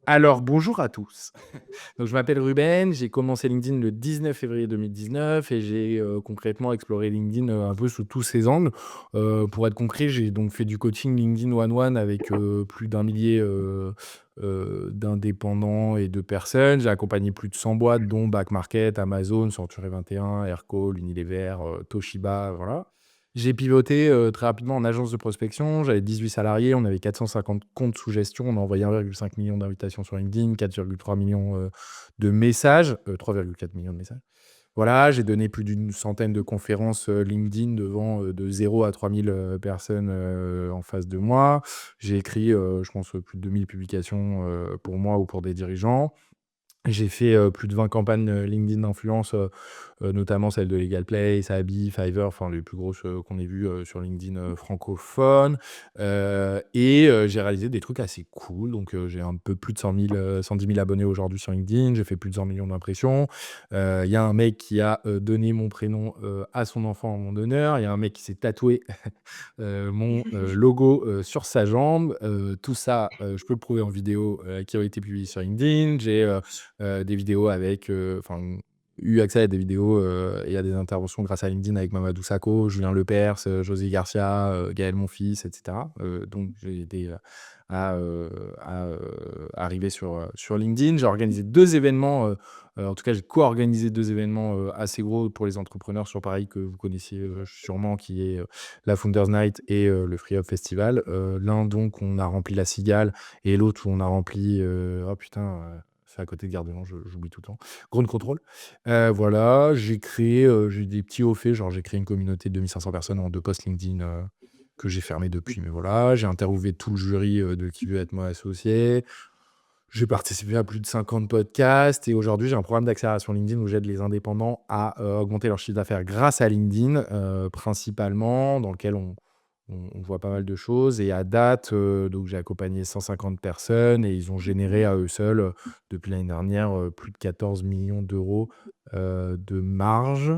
Alors, bonjour à tous. Donc, je m'appelle Ruben, j'ai commencé LinkedIn le 19 février 2019 et j'ai concrètement exploré LinkedIn un peu sous tous ses angles. Pour être concret, j'ai donc fait du coaching LinkedIn one-one avec plus d'un millier d'indépendants et de personnes. J'ai accompagné plus de 100 boîtes, dont Back Market, Amazon, Century 21, Aircall, Unilever, Toshiba, voilà. J'ai pivoté très rapidement en agence de prospection. J'avais 18 salariés, on avait 450 comptes sous gestion. On a envoyé 1,5 million d'invitations sur LinkedIn, 4,3 millions de messages, 3,4 millions de messages. Voilà, j'ai donné plus d'une centaine de conférences LinkedIn devant de 0 à 3000 personnes en face de moi. J'ai écrit, je pense, plus de 2000 publications pour moi ou pour des dirigeants. J'ai fait plus de 20 campagnes LinkedIn d'influence, notamment celles de LegalPlace, Abi, Fiverr, enfin les plus grosses qu'on ait vues sur LinkedIn francophone. J'ai réalisé des trucs assez cool. Donc, j'ai un peu plus de 110 000 abonnés aujourd'hui sur LinkedIn. J'ai fait plus de 100 millions d'impressions. Il y a un mec qui a donné mon prénom à son enfant en mon honneur. Il y a un mec qui s'est tatoué mon logo sur sa jambe. Tout ça, je peux le prouver en vidéo qui ont été publiées sur LinkedIn. J'ai des vidéos avec, eu accès à des vidéos et à des interventions grâce à LinkedIn avec Mamadou Sakho, Julien Lepers, José Garcia, Gaël Monfils, et cetera. Donc j'ai aidé à arriver sur LinkedIn. J'ai organisé 2 événements, en tout cas j'ai co-organisé 2 événements assez gros pour les entrepreneurs sur Paris que vous connaissiez sûrement, qui est la Founders Night et le Free Up Festival. L'un donc on a rempli la Cigale et l'autre on a rempli, oh putain, c'est à côté de Gare de Lyon, j'oublie tout le temps. Ground Control. Voilà, j'ai créé, j'ai des petits hauts faits, genre j'ai créé une communauté de 2500 personnes en 2 posts LinkedIn, que j'ai fermé depuis, mais voilà. J'ai interviewé tout le jury de Qui veut être mon associé. J'ai participé à plus de 50 podcasts et aujourd'hui, j'ai un programme d'accélération LinkedIn où j'aide les indépendants à augmenter leur chiffre d'affaires grâce à LinkedIn, principalement, dans lequel on voit pas mal de choses. Et à date, donc j'ai accompagné 150 personnes et ils ont généré à eux seuls, depuis l'année dernière, plus de 14 millions d'euros de marge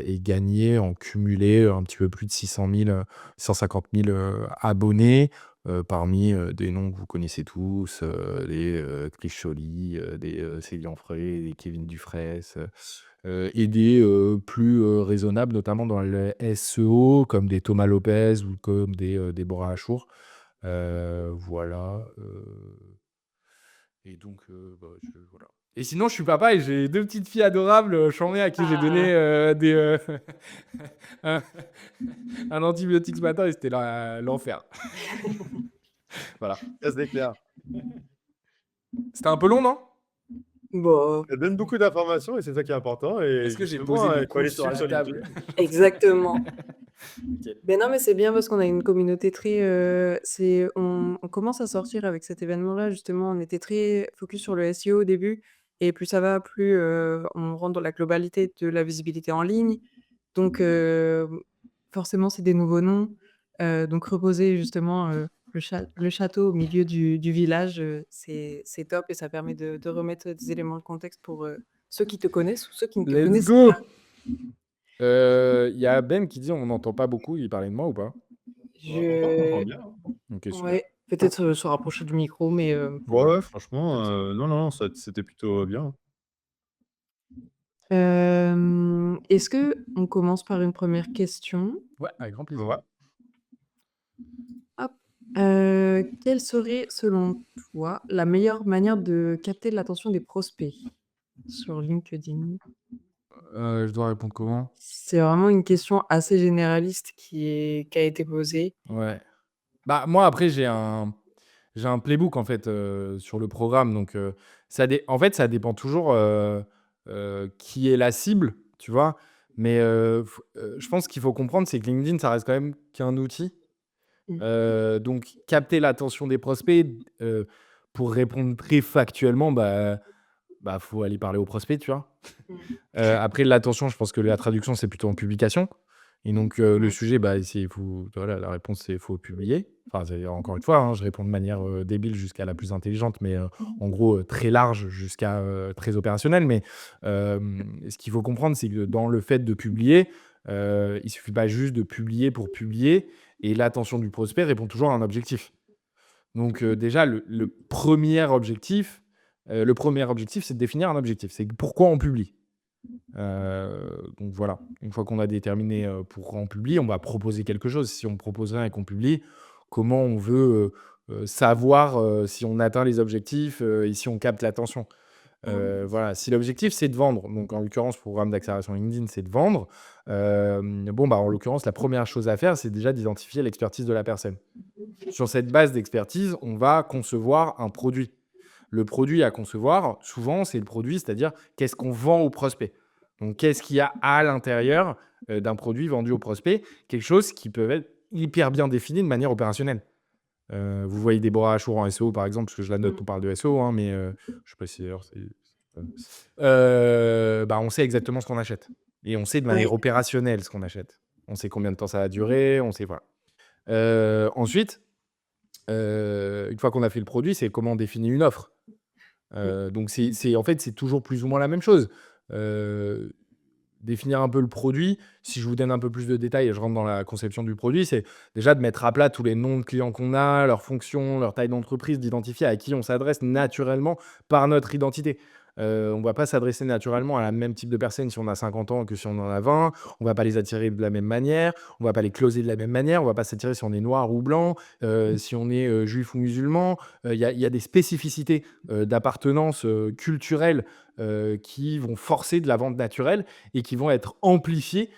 et gagné en cumulé un petit peu plus de 150 000 abonnés. Parmi des noms que vous connaissez tous, des Chris Choly, des Céline Frey, des Kevin Dufresne, et des plus raisonnables, notamment dans le SEO, comme des Thomas Lopez ou comme des Déborah Achour. Voilà. Et donc, voilà. Et sinon, je suis papa et j'ai 2 petites filles adorables, chambées, à qui j'ai donné Ah, un, un antibiotique ce matin et c'était l'enfer. Voilà. Ça, c'est clair. C'était un peu long, non? bon, Elle donne beaucoup d'informations et c'est ça qui est important. Et Est-ce que j'ai justement, posé des il faut aller couilles sur suivre la sur table? LinkedIn. exactement. Ok. Ben non, mais c'est bien parce qu'on a une communauté très. On commence à sortir avec cet événement-là, justement. On était très focus sur le SEO au début. Et plus ça va, plus on rentre dans la globalité de la visibilité en ligne. Donc, forcément, c'est des nouveaux noms. Donc, reposer justement le château au milieu du village, c'est top et ça permet de remettre des éléments de contexte pour ceux qui te connaissent ou ceux qui ne te Let's connaissent go! pas. Il y a Ben qui dit on n'entend pas beaucoup, il parlait de moi ou pas? On t'entend Je bien, hein. Ok, super. Ouais, peut-être, se rapprocher du micro, mais Ouais, Ouais, ouais, franchement, comme ça. non, non, c'était plutôt bien. est-ce qu'on commence par une première question? Ouais, avec grand plaisir. Ouais. Hop. Quelle serait, selon toi, la meilleure manière de capter l'attention des prospects sur LinkedIn? Je dois répondre comment? C'est vraiment une question assez généraliste qui a été posée. Ouais. Bah, moi, après, j'ai un playbook, en fait, sur le programme. Donc, en fait, ça dépend toujours qui est la cible, tu vois. Mais je pense qu'il faut comprendre, c'est que LinkedIn, ça reste quand même qu'un outil. Mmh. Donc, capter l'attention des prospects, pour répondre très factuellement, bah, faut aller parler aux prospects, tu vois. Mmh. Après l'attention, je pense que la traduction, c'est plutôt en publication et donc le Ouais. sujet, bah, voilà, la réponse, c'est faut publier. Enfin, c'est encore une fois, hein, je réponds de manière, débile jusqu'à la plus intelligente, mais en gros, très large jusqu'à, très opérationnelle. Mais ce qu'il faut comprendre, c'est que dans le fait de publier, il suffit pas juste de publier pour publier et l'attention du prospect répond toujours à un objectif. Donc déjà, le premier objectif, c'est de définir un objectif. C'est pourquoi on publie. Donc voilà, une fois qu'on a déterminé pourquoi on publie, on va proposer quelque chose. Si on propose rien et qu'on publie, comment on veut savoir si on atteint les objectifs et si on capte l'attention. Voilà, si l'objectif c'est de vendre, donc en l'occurrence, programme d'accélération LinkedIn, c'est de vendre. Bon, bah, en l'occurrence, la première chose à faire, c'est déjà d'identifier l'expertise de la personne. Sur cette base d'expertise, on va concevoir un produit. Le produit à concevoir, souvent, c'est le produit, c'est-à-dire qu'est-ce qu'on vend au prospect. Donc, qu'est-ce qu'il y a à l'intérieur d'un produit vendu au prospect? Quelque chose qui peut être hyper bien défini de manière opérationnelle. Vous voyez Déborah Achour en SEO, par exemple, parce que je la note, on parle de SEO, hein, mais je sais pas si d'ailleurs bah, on sait exactement ce qu'on achète. Et on sait de manière Oui. opérationnelle ce qu'on achète. On sait combien de temps ça va durer, on sait, voilà. Ensuite, une fois qu'on a fait le produit, c'est comment on définit une offre. Donc en fait, c'est toujours plus ou moins la même chose. Heu, Définir un peu le produit, si je vous donne un peu plus de détails et je rentre dans la conception du produit, c'est déjà de mettre à plat tous les noms de clients qu'on a, leurs fonctions, leur taille d'entreprise, d'identifier à qui on s'adresse naturellement par notre identité. On ne va pas s'adresser naturellement à la même type de personne si on a 50 ans que si on en a 20. On va pas les attirer de la même manière, on va pas les closer de la même manière, on va pas s'attirer si on est noir ou blanc, si on est juif ou musulman. Il y a des spécificités d'appartenance culturelle qui vont forcer de la vente naturelle et qui vont être amplifiées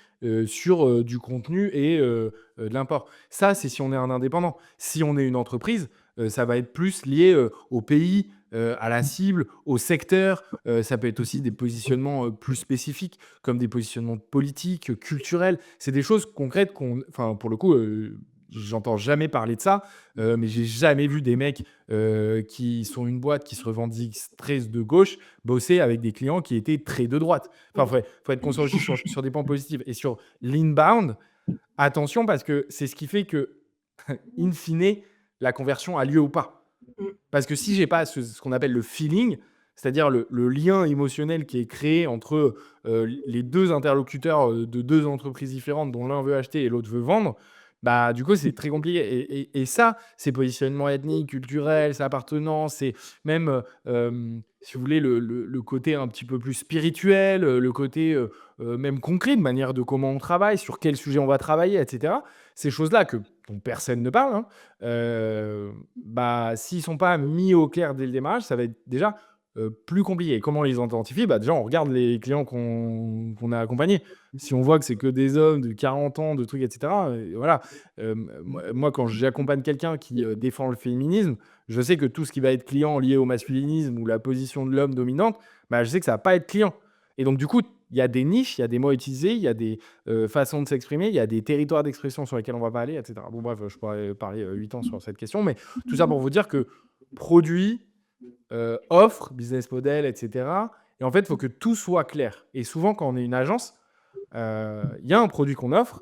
sur du contenu et de l'import. Ça, c'est si on est un indépendant. Si on est une entreprise, ça va être plus lié au pays, à la cible, au secteur. Ça peut être aussi des positionnements plus spécifiques, comme des positionnements politiques, culturels. C'est des choses concrètes enfin, pour le coup, j'entends jamais parler de ça, mais j'ai jamais vu des mecs qui sont une boîte qui se revendique très de gauche bosser avec des clients qui étaient très de droite. Enfin, faut être conscient aussi sur des points positifs. Et sur l'inbound, attention parce que c'est ce qui fait que, in fine, la conversion a lieu ou pas. Parce que si j'ai pas ce qu'on appelle le feeling, c'est-à-dire le lien émotionnel qui est créé entre les deux interlocuteurs de deux entreprises différentes dont l'un veut acheter et l'autre veut vendre, bah du coup c'est très compliqué. Et ça, c'est positionnement ethnique, culturel, c'est appartenance, c'est même, si vous voulez, le côté un petit peu plus spirituel, le côté même concret de manière de comment on travaille, sur quel sujet on va travailler, etc. Ces choses-là dont personne ne parle, hein, bah, s'ils sont pas mis au clair dès le démarrage, ça va être déjà plus compliqué. Comment on les identifie? Bah, déjà, on regarde les clients qu'on a accompagnés. Si on voit que c'est que des hommes de 40 ans, de trucs, et cetera, voilà. Moi, quand j'accompagne quelqu'un qui défend le féminisme, je sais que tout ce qui va être client lié au masculinisme ou la position de l'homme dominante, bah, je sais que ça va pas être client. Et donc, du coup, il y a des niches, il y a des mots utilisés, il y a des façons de s'exprimer, il y a des territoires d'expression sur lesquels on va pas aller, et cetera. Bon, bref, je pourrais parler 8 ans sur cette question, mais tout ça pour vous dire que produit, offre, business model, et cetera. Et en fait, il faut que tout soit clair. Et souvent, quand on est une agence, il y a un produit qu'on offre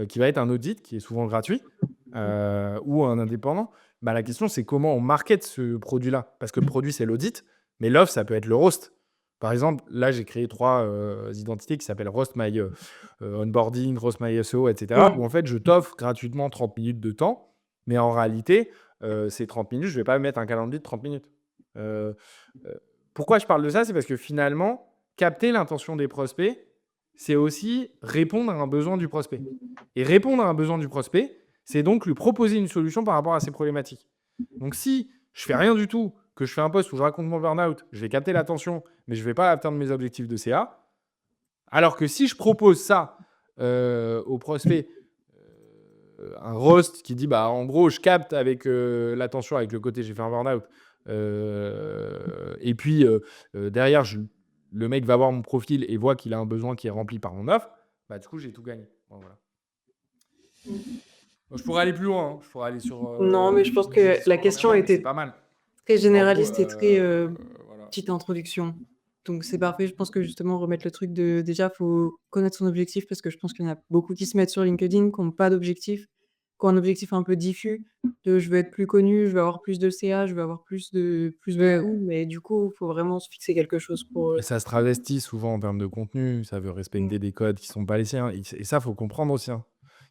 qui va être un audit, qui est souvent gratuit, ou un indépendant. Bah, la question, c'est comment on market ce produit-là. Parce que le produit, c'est l'audit, mais l'offre, ça peut être le roast. Par exemple, là, j'ai créé 3 identités qui s'appellent Roast My Onboarding, Roast My SEO, etc. Où en fait, je t'offre gratuitement 30 minutes de temps, mais en réalité, ces 30 minutes, je ne vais pas mettre un calendrier de 30 minutes. Euh, euh, Pourquoi je parle de ça? C'est parce que finalement, capter l'intention des prospects, c'est aussi répondre à un besoin du prospect. Et répondre à un besoin du prospect, c'est donc lui proposer une solution par rapport à ses problématiques. Donc si je fais rien du tout, que je fais un post où je raconte mon burn-out, je vais capter l'attention, mais je ne vais pas atteindre mes objectifs de CA. Alors que si je propose ça au prospect, un roast qui dit, bah, en gros, je capte avec l'attention, avec le côté j'ai fait un burn-out, et puis derrière, le mec va voir mon profil et voit qu'il a un besoin qui est rempli par mon offre, bah, du coup, j'ai tout gagné. Bon, voilà. Je pourrais aller plus loin, hein. Je pourrais aller sur Non, mais je pense que la question mais c'est était pas mal. très En gros, généraliste et très voilà. petite introduction. Donc c'est parfait. Je pense que justement, remettre le truc de déjà, faut connaître son objectif parce que je pense qu'il y en a beaucoup qui se mettent sur LinkedIn, qui n'ont pas d'objectif, qui ont un objectif un peu diffus de je veux être plus connu, je veux avoir plus de CA, je veux avoir plus de où, mais du coup, il faut vraiment se fixer quelque chose pour. Et ça se travestit souvent en termes de contenu, ça veut respecter des codes qui sont pas les siens. Et ça, faut comprendre aussi, hein.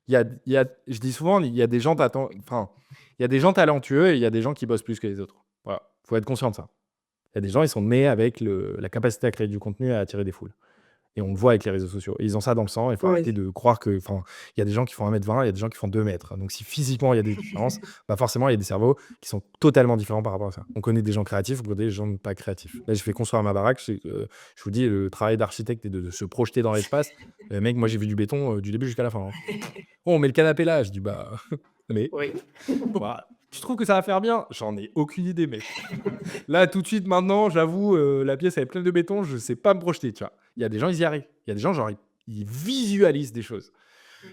je dis souvent, il y a des gens enfin, il y a des gens talentueux et il y a des gens qui bossent plus que les autres. Voilà, faut être conscient de ça. Il y a des gens, ils sont nés avec la capacité à créer du contenu et à attirer des foules. Et on le voit avec les réseaux sociaux. Et ils ont ça dans le sang. Il faut arrêter Ouais. de croire que, enfin, il y a des gens qui font 1,20 m, il y a des gens qui font 2 m. Donc, si physiquement il y a des différences, bah forcément, il y a des cerveaux qui sont totalement différents par rapport à ça. On connaît des gens créatifs, on connaît des gens pas créatifs. Là, j'ai fait construire ma baraque. Je vous dis, le travail d'architecte est de se projeter dans l'espace. Mec, moi, j'ai vu du béton du début jusqu'à la fin, hein. Oh, on met le canapé là. Je dis, bah, mais Oui. bah, tu trouves que ça va faire bien? J'en ai aucune idée, mec. Là, tout de suite, maintenant, j'avoue, la pièce, elle est pleine de béton, je sais pas me projeter, tu vois? Il y a des gens, ils y arrivent. Il y a des gens, genre, ils visualisent des choses.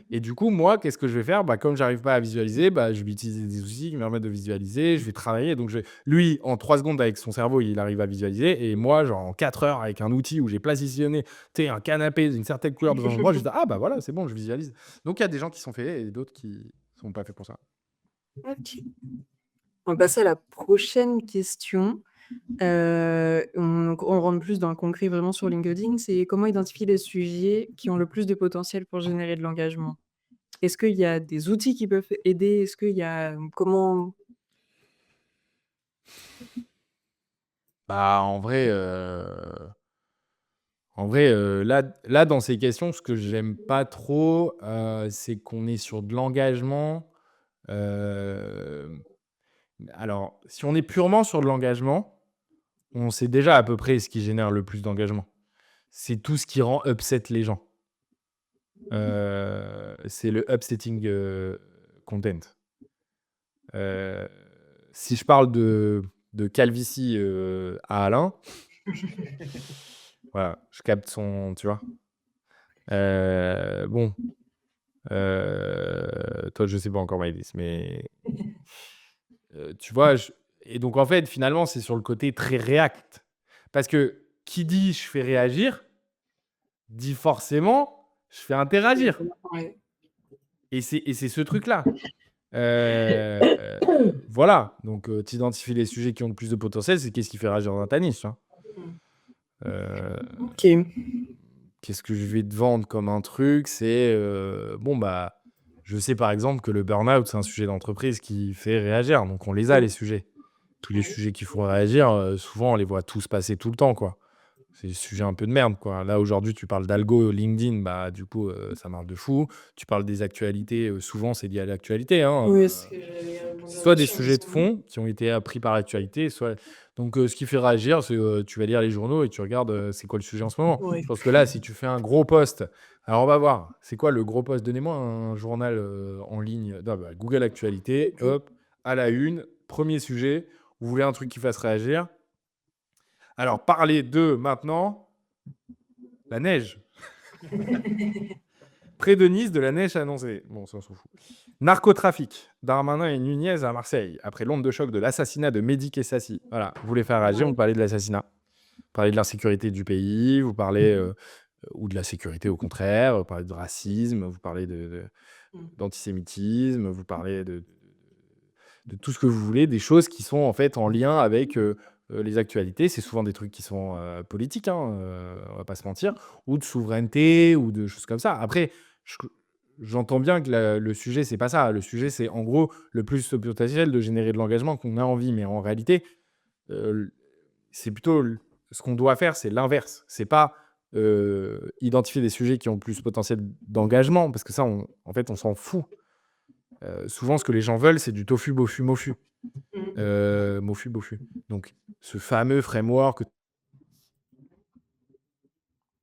Et du coup, moi, qu'est-ce que je vais faire? Bah, comme j'arrive pas à visualiser, bah, je vais utiliser des outils qui me permettent de visualiser, je vais travailler. Donc lui, en 3 secondes, avec son cerveau, il arrive à visualiser et moi, genre, en 4 heures, avec un outil où j'ai positionné, tu sais, un canapé d'une certaine couleur devant moi, je dis: «Ah bah, voilà, c'est bon, je visualise». Donc il y a des gens qui sont faits et d'autres qui sont pas faits pour ça. OK. On va passer à la prochaine question. On rentre plus dans le concret vraiment sur LinkedIn. C'est comment identifier les sujets qui ont le plus de potentiel pour générer de l'engagement? Est-ce qu'il y a des outils qui peuvent aider? Est-ce qu'il y a comment? Bah, en vrai, là, dans ces questions, ce que j'aime pas trop, c'est qu'on est sur de l'engagement. Hem, alors, si on est purement sur de l'engagement, on sait déjà à peu près ce qui génère le plus d'engagement. C'est tout ce qui rend upset les gens. C'est le upsetting, content. Heu, Si je parle de calvitie, à Alain, voilà, je capte son, tu vois? Bon, toi, je sais pas encore Maëlys, mais tu vois? Et donc en fait, finalement, c'est sur le côté très react. Parce que qui dit: «Je fais réagir», dit forcément: «Je fais interagir» Ouais. et c'est ce truc-là. Heu, voilà, donc tu identifies les sujets qui ont le plus de potentiel, c'est qu'est-ce qui fait réagir dans ta niche, hein? Mmh. Heu, OK. Qu'est-ce que je vais te vendre comme un truc? C'est, bon, bah, je sais par exemple que le burn-out, c'est un sujet d'entreprise qui fait réagir, donc on les a Mmh. les sujets. Tous les Ouais. sujets qui font réagir, souvent on les voit tous passer tout le temps, quoi. C'est des sujets un peu de merde, quoi. Là, aujourd'hui, tu parles d'algo LinkedIn, bah, du coup, ça marche de fou. Tu parles des actualités, souvent c'est lié à l'actualité, hein, Oui, c'est ce que j'allais rebondir soit des là-dessus en sujets de disant fond qui ont été appris par l'actualité, soit donc ce qui fait réagir, c'est, tu vas lire les journaux et tu regardes, c'est quoi le sujet en ce moment. ouais. Je pense que là, si tu fais un gros post, alors on va voir, c'est quoi le gros post? Donnez-moi un journal, en ligne. Non, bah, Google Actualité, OK. hop, à la une, premier sujet. Vous voulez un truc qui fasse réagir? Alors parlez de maintenant la neige. Près de Nice, de la neige annoncée. Bon, ça, on s'en fout. Narcotrafic. Darmanin et Nunez à Marseille. Après l'onde de choc de l'assassinat de Mehdi Kessassi. Voilà, vous voulez faire réagir, vous Ouais. parlez de l'assassinat. Vous parlez de l'insécurité du pays, vous parlez, ou de la sécurité au contraire, vous parlez de racisme, vous parlez Mmh. d'antisémitisme, vous parlez de tout ce que vous voulez, des choses qui sont en fait en lien avec les actualités. C'est souvent des trucs qui sont politiques, hein, on va pas se mentir, ou de souveraineté, ou de choses comme ça. Après, je- j'entends bien que le sujet, c'est pas ça. Le sujet, c'est en gros le plus potentiel de générer de l'engagement qu'on a envie. Mais en réalité, euh, c'est plutôt ce qu'on doit faire, c'est l'inverse. C'est pas identifier des sujets qui ont le plus potentiel d'engagement, parce que ça, en fait, on s'en fout. Souvent, ce que les gens veulent, c'est du tofu, bofu, mofu. Mmh. Mofu, bofu. Donc, ce fameux framework que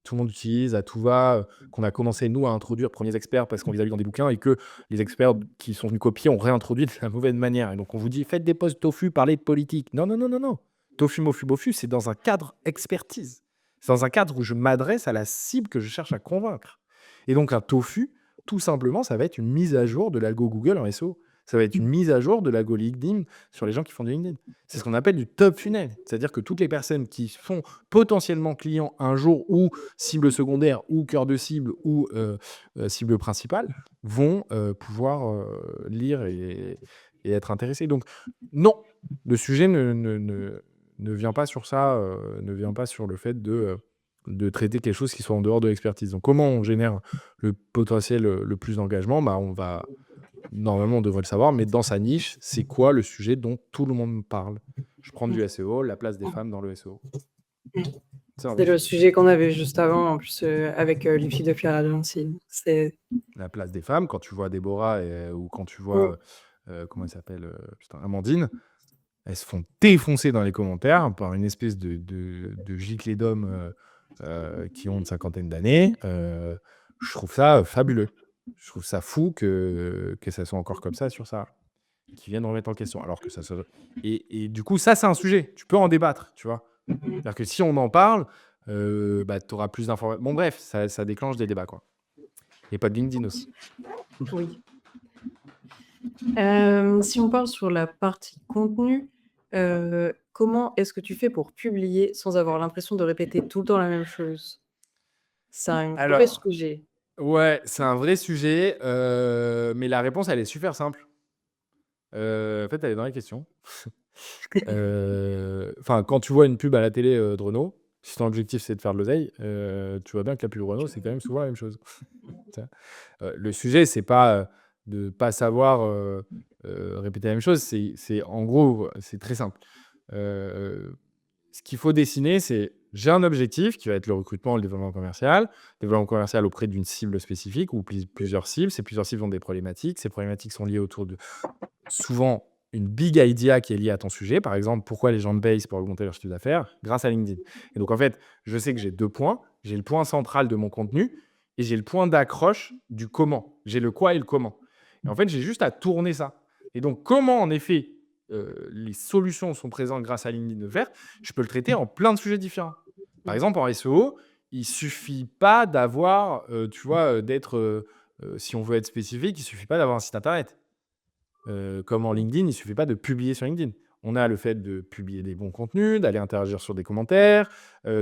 tout le monde utilise à tout va, qu'on a commencé, nous, à introduire, premiers experts, parce qu'on les a lus dans des bouquins et que les experts qui sont venus copier ont réintroduit de la mauvaise manière. Et donc, on vous dit, faites des posts tofu, parlez de politique. Non, non, non, non, non. Tofu, mofu, bofu, c'est dans un cadre expertise. C'est dans un cadre où je m'adresse à la cible que je cherche à convaincre. Et donc, un tofu, tout simplement, ça va être une mise à jour de l'algo Google en SEO. Ça va être une mise à jour de l'algo LinkedIn sur les gens qui font du LinkedIn. C'est ce qu'on appelle du top funnel. C'est-à-dire que toutes les personnes qui sont potentiellement clients un jour ou cible secondaire ou cœur de cible ou cible principale vont pouvoir lire et être intéressés. Donc non, le sujet ne vient pas sur ça, ne vient pas sur le fait de de traiter quelque chose qui soit en dehors de l'expertise. Donc, comment on génère le potentiel le plus d'engagement? Normalement, on devrait le savoir, mais dans sa niche, c'est quoi le sujet dont tout le monde parle? Je prends du SEO, la place des femmes dans le SEO. Mmh. C'est un C'est vrai le sujet. sujet qu'on avait juste avant, en plus, avec, les filles de Clara Luncine. C'est La place des femmes, quand tu vois Déborah ou quand tu vois, comment elle s'appelle, putain, Amandine, elles se font défoncer dans les commentaires par une espèce de giclée d'hommes qui ont une cinquantaine d'années. Je trouve ça fabuleux. Je trouve ça fou que ça soit encore comme ça sur ça, qui viennent remettre en question. Alors que ça se... Et du coup, ça, c'est un sujet. Tu peux en débattre, tu vois. C'est-à-dire que si on en parle, tu auras plus d'informations. Bon, bref, ça déclenche des débats, quoi. Et pas de LinkedIn aussi. oui. Si on parle sur la partie contenu, comment est-ce que tu fais pour publier sans avoir l'impression de répéter tout le temps la même chose? C'est un vrai Alors, sujet. ouais, c'est un vrai sujet, mais la réponse, elle est super simple. En fait, elle est dans les questions. Enfin, quand tu vois une pub à la télé de Renault, si ton objectif c'est de faire de l'oseille, tu vois bien que la pub Renault, c'est quand même souvent la même chose. Tu vois. Le sujet, c'est pas de pas savoir répéter la même chose, c'est en gros, c'est très simple. Ce qu'il faut dessiner, c'est j'ai un objectif qui va être le recrutement, le développement commercial auprès d'une cible spécifique ou plusieurs cibles. Ces plusieurs cibles ont des problématiques. Ces problématiques sont liées autour de souvent une big idea qui est liée à ton sujet. Par exemple, pourquoi les gens te payent pour augmenter leur chiffre d'affaires grâce à LinkedIn. Et donc, en fait, je sais que j'ai 2 points. J'ai le point central de mon contenu et j'ai le point d'accroche du comment. J'ai le quoi et le comment. Et en fait, j'ai juste à tourner ça. Et donc, comment, en effet, les solutions sont présentes grâce à LinkedIn vert, je peux le traiter en plein de sujets différents. Par exemple, en SEO, il suffit pas d'avoir, tu vois, si on veut être spécifique, il suffit pas d'avoir un site internet. Comme en LinkedIn, il suffit pas de publier sur LinkedIn. On a le fait de publier des bons contenus, d'aller interagir sur des commentaires,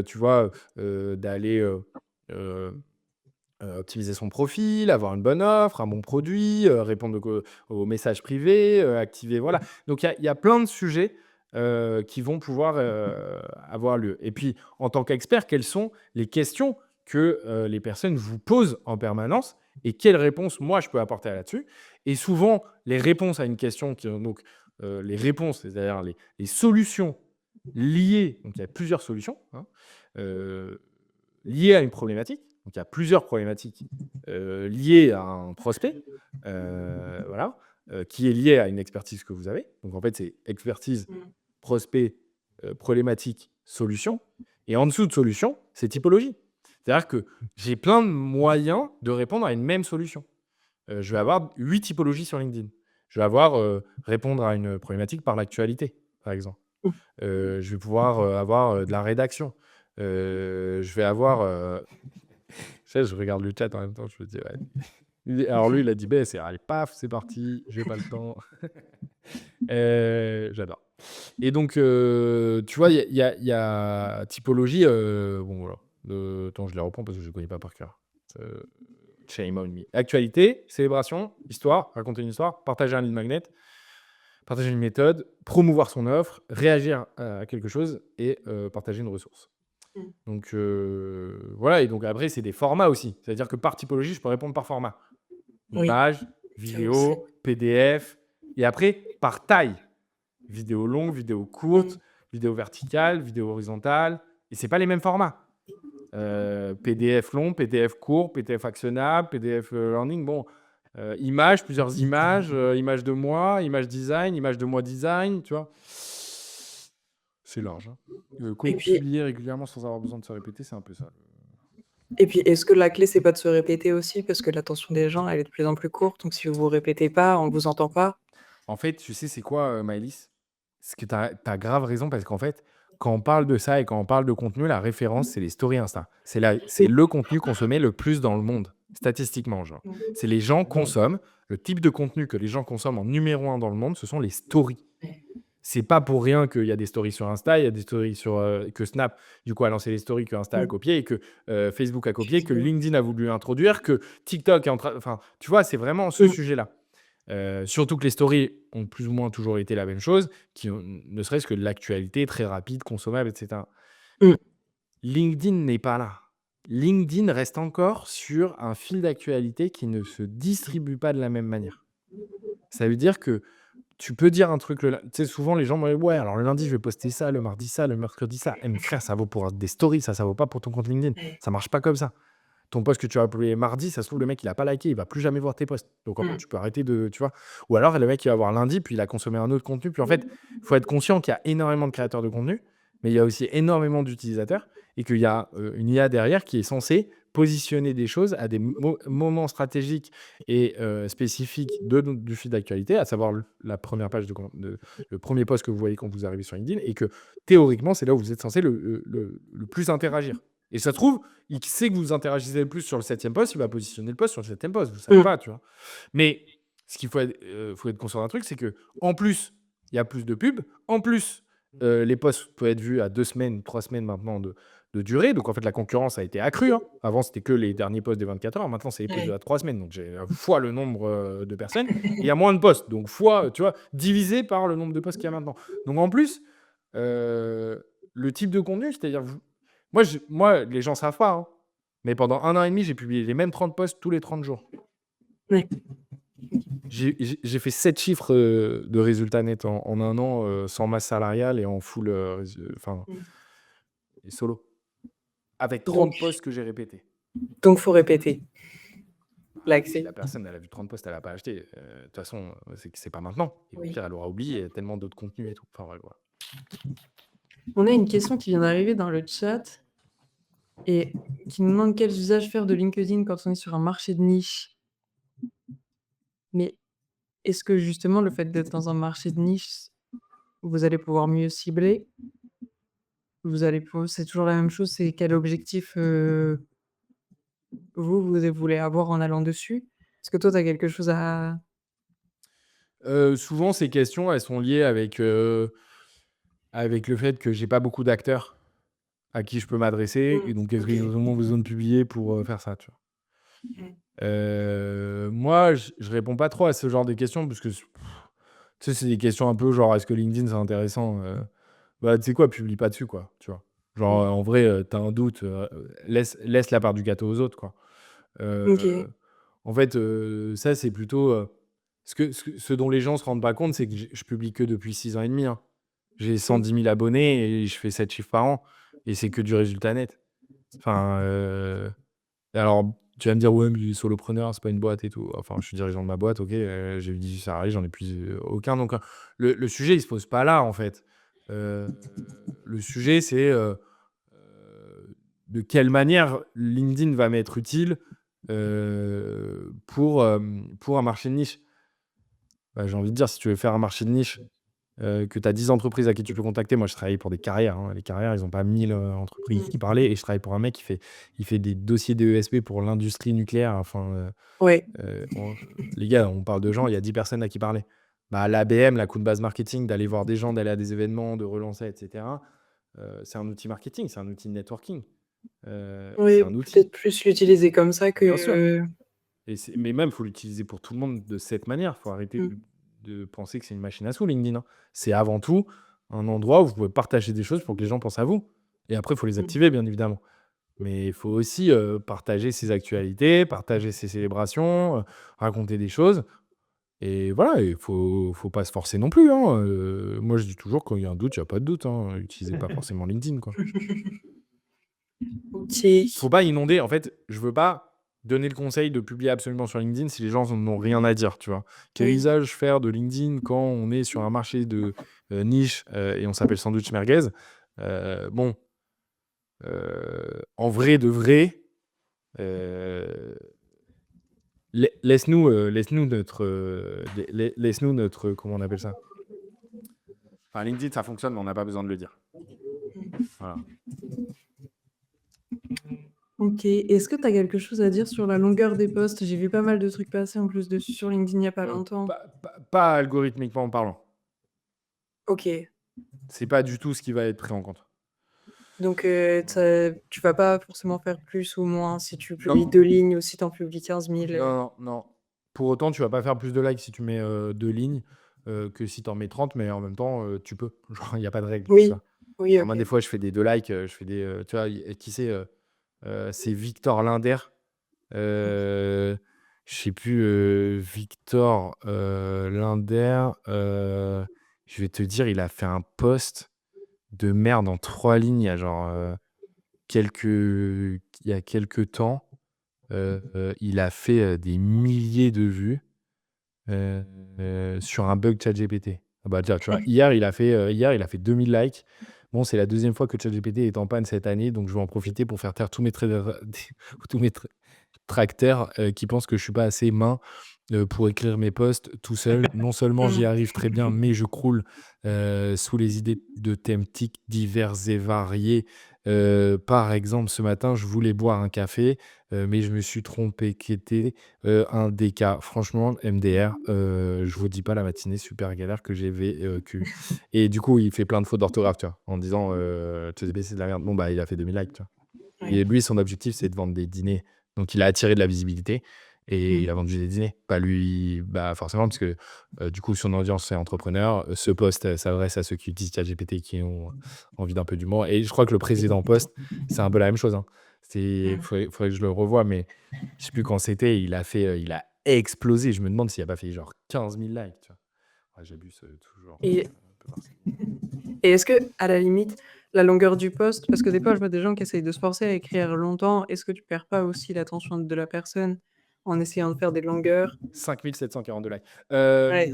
tu vois, d'aller optimiser son profil, avoir une bonne offre, un bon produit, répondre aux messages privés, activer, voilà. Donc il y a plein de sujets qui vont pouvoir avoir lieu. Et puis, en tant qu'expert, quelles sont les questions que les personnes vous posent en permanence et quelles réponses moi je peux apporter là-dessus. Et souvent, les réponses à une question, donc les réponses, c'est-à-dire les solutions liées, donc il y a plusieurs solutions, hein, liées à une problématique. Donc il y a plusieurs problématiques liées à un prospect, voilà, qui est lié à une expertise que vous avez. Donc en fait, c'est expertise, prospect, problématique, solution. Et en dessous de solution, c'est typologie. C'est-à-dire que j'ai plein de moyens de répondre à une même solution. Je vais avoir 8 typologies sur LinkedIn. Je vais avoir répondre à une problématique par l'actualité, par exemple. Je vais pouvoir avoir de la rédaction. Je vais avoir... Tu sais, je regarde le chat en même temps, je me dis, ouais. Alors lui, il a dit, ben, allez, paf, c'est parti, j'ai pas le temps. J'adore. Et donc, tu vois, il y a typologie, bon voilà. Attends, je les reprends parce que je ne connais pas par cœur. Shame on me. Actualité, célébration, histoire, raconter une histoire, partager un lead magnet, partager une méthode, promouvoir son offre, réagir à quelque chose et partager une ressource. Donc voilà, et donc après, c'est des formats aussi. C'est-à-dire que par typologie, je peux répondre par format. Oui, Image, ça aussi. vidéo, PDF, et après, par taille. Vidéo longue, vidéo courte, vidéo verticale, vidéo horizontale. Et c'est pas les mêmes formats. PDF long, PDF court, PDF actionnable, PDF learning. Bon, images, plusieurs images, images de moi, image design, image de moi design, tu vois. C'est large. Hein. Et puis Publier régulièrement sans avoir besoin de se répéter, c'est un peu ça. est-ce que la clé, c'est pas de se répéter aussi? Parce que l'attention des gens, elle est de plus en plus courte, donc si vous vous répétez pas, on vous entend pas. En fait, tu sais, c'est quoi, Maëlys? C'est que tu as grave raison parce qu'en fait, quand on parle de ça et quand on parle de contenu, la référence, c'est les stories Insta. C'est le contenu consommé le plus dans le monde, statistiquement, genre. C'est les gens consomment, le type de contenu que les gens consomment en numéro 1 dans le monde, ce sont les stories. C'est pas pour rien qu'il y a des stories sur Insta, il y a des stories que Snap, du coup, a lancé les stories que Insta a copié et que Facebook a copié, que LinkedIn a voulu introduire, que TikTok est en train... Enfin, tu vois, c'est vraiment ce sujet-là. Surtout que les stories ont plus ou moins toujours été la même chose, ne serait-ce que de l'actualité très rapide, consommable, etc. Mmh. LinkedIn n'est pas là. LinkedIn reste encore sur un fil d'actualité qui ne se distribue pas de la même manière. Ça veut dire que tu peux dire un truc tu sais, souvent les gens me disent: «Ouais, alors le lundi, je vais poster ça, le mardi ça, le mercredi ça». Eh mais frère, ça vaut pour des stories, ça vaut pas pour ton compte LinkedIn. Ça marche pas comme ça. Ton post que tu as publié mardi, ça se trouve, le mec, il a pas liké, il va plus jamais voir tes posts. Donc en fait, tu peux arrêter tu vois? Ou alors le mec, il va voir lundi, puis il a consommé un autre contenu. Puis en fait, il faut être conscient qu'il y a énormément de créateurs de contenu, mais il y a aussi énormément d'utilisateurs et qu'il y a une IA derrière qui est censée positionner des choses à des moments stratégiques et spécifiques du fil d'actualité, à savoir la première page le premier post que vous voyez quand vous arrivez sur LinkedIn, et que théoriquement, c'est là où vous êtes censé le plus interagir. Et ça se trouve, il sait que vous interagissez le plus sur le 7e post, il va positionner le post sur le 7e post. Vous ne savez pas, tu vois. Mais ce qu'il faut être conscient d'un truc, c'est que en plus, il y a plus de pubs. En plus, les posts peuvent être vus à 2 semaines, 3 semaines maintenant de durée. Donc en fait, la concurrence a été accrue. Hein. Avant, c'était que les derniers posts des 24 heures. Maintenant, c'est les posts de 3 semaines. Donc j'ai fois le nombre de personnes. Et il y a moins de posts. Donc fois, tu vois, divisé par le nombre de posts qu'il y a maintenant. Donc en plus, le type de contenu, c'est-à-dire moi, les gens savent pas, hein, mais pendant 1 an et demi, j'ai publié les mêmes 30 posts tous les 30 jours. Ouais. J'ai fait 7 chiffres de résultats nets en 1 an, sans masse salariale et en full, et solo. Avec 30 posts que j'ai répétés. Donc faut répéter. Si la personne, elle a vu 30 posts, elle a pas acheté. De toute façon, c'est pas maintenant. Et au pire, elle aura oublié, il y a tellement d'autres contenus et tout. Enfin, voilà. On a une question qui vient d'arriver dans le chat et qui nous demande quels usages faire de LinkedIn quand on est sur un marché de niche. Mais est-ce que justement le fait d'être dans un marché de niche, vous allez pouvoir mieux cibler? C'est toujours la même chose, c'est quel objectif, vous voulez avoir en allant dessus? Est-ce que toi, tu as quelque chose à Souvent, ces questions, elles sont liées avec le fait que j'ai pas beaucoup d'acteurs à qui je peux m'adresser. Et donc, est-ce qu'ils ont vraiment besoin de publier pour faire ça, tu vois? Moi, je réponds pas trop à ce genre de questions parce que tu sais, c'est des questions un peu genre: «Est-ce que LinkedIn, c'est intéressant?» Bah, tu sais quoi? Publie pas dessus, quoi, tu vois? Genre, en vrai, tu un doute, laisse la part du gâteau aux autres, quoi. OK. En fait, ça, c'est plutôt, ce dont les gens se rendent pas compte, c'est que je publie que depuis 6 ans et demi, hein. J'ai 110 000 abonnés et je fais 7 chiffres par an et c'est que du résultat net. Enfin, alors tu vas me dire: «Ouais, mais solopreneur, c'est pas une boîte et tout». Enfin, je suis dirigeant de ma boîte, OK, j'ai eu 18 salariés, j'en ai plus, aucun donc le sujet, il se pose pas là, en fait. Heu, le sujet, c'est, de quelle manière LinkedIn va m'être utile, pour un marché de niche. Bah, j'ai envie de dire, si tu veux faire un marché de niche, que tu as 10 entreprises à qui tu peux contacter. Moi, je travaille pour des carrières, hein. Les carrières, ils ont pas 1000 entreprises qui parlaient et je travaille pour un mec il fait des dossiers DESP pour l'industrie nucléaire. Enfin, Ouais. les gars, on parle de gens, il y a 10 personnes à qui parler. Bah, l'ABM, la Countbase Marketing, d'aller voir des gens, d'aller à des événements, de relancer et cetera, c'est un outil marketing, c'est un outil de networking. Oui, C'est un outil. peut-être plus l'utiliser comme ça Bien sûr. que Mais même, il faut l'utiliser pour tout le monde de cette manière. Il faut arrêter de penser que c'est une machine à sous, LinkedIn, hein. C'est avant tout un endroit où vous pouvez partager des choses pour que les gens pensent à vous. Et après, il faut les activer, bien évidemment. Mais il faut aussi partager ses actualités, partager ses célébrations, raconter des choses. Et voilà, il faut pas se forcer non plus, hein. Moi, je dis toujours, quand il y a un doute, il y a pas de doute, hein. Utilisez pas forcément LinkedIn, quoi. OK. Faut pas inonder. En fait, je veux pas donner le conseil de publier absolument sur LinkedIn si les gens n'ont rien à dire, tu vois? Quel usage faire de LinkedIn quand on est sur un marché de, niche, et on s'appelle sandwich merguez? Bon, en vrai de vrai, heu, laisse-nous notre, comment on appelle ça? Enfin, LinkedIn, ça fonctionne, mais on n'a pas besoin de le dire. Voilà. OK. Est-ce que tu as quelque chose à dire sur la longueur des posts? J'ai vu pas mal de trucs passer en plus dessus sur LinkedIn il y a pas longtemps. Pas algorithmiquement parlant. OK. C'est pas du tout ce qui va être pris en compte. Donc tu vas pas forcément faire plus ou moins si tu Non. publies 2 lignes ou si tu en publies 15 000, Non. Pour autant, tu vas pas faire plus de likes si tu mets 2 lignes, que si tu en mets 30, mais en même temps, tu peux. Genre, il y a pas de règle, tu Oui, vois? Oui, Moi, des OK. fois, je fais des 2 likes, je fais des, tu vois? Qui c'est, c'est Victor Linder. Je sais plus, Victor, Linder, je vais te dire, il a fait un post de merde en 3 lignes, il y a genre, quelques il y a quelques temps. Il a fait, des milliers de vues, sur un bug ChatGPT. Ah bah, tiens, tu vois? Hier, il a fait 2000 likes. Bon, c'est la deuxième fois que ChatGPT est en panne cette année, donc je vais en profiter pour faire taire tous mes tous mes tracteurs, qui pensent que je suis pas assez main, pour écrire mes posts tout seul. Non seulement j'y Mmh. arrive très bien, mais je croule, sous les idées de thématiques diverses et variées. Par exemple, ce matin, je voulais boire un café, mais je me suis trompé, qu'était, un DK. Franchement, MDR, je vous dis pas la matinée super galère que j'ai vécue. Et du coup, il fait plein de fautes d'orthographe, tu vois? En disant, «ChatGPT, c'est de la merde». Bon, bah, il a fait 2000 likes, tu vois? Oui. Et lui, son objectif, c'est de vendre des dîners. Donc il a attiré de la visibilité et Mmh. il a vendu des dîners. Pas lui, bah, forcément, parce que, du coup, son audience est entrepreneur. Ce post, s'adresse à ceux qui utilisent ChatGPT, qui ont envie d'un peu d'humour et je crois que le précédent post, c'est un peu la même chose, hein. C'est Mmh. faudrait que je le revoie, mais je sais plus quand c'était. Il a explosé. Je me demande s'il a pas fait genre 15 000 likes, tu vois? Ouais, j'abuse, toujours, Et un peu par ça. et est-ce que, à la limite, la longueur du post parce que des fois, je vois des gens qui essayent de se forcer à écrire longtemps, est-ce que tu perds pas aussi l'attention de la personne en essayant de faire des longueurs? 5 742 likes. Ouais.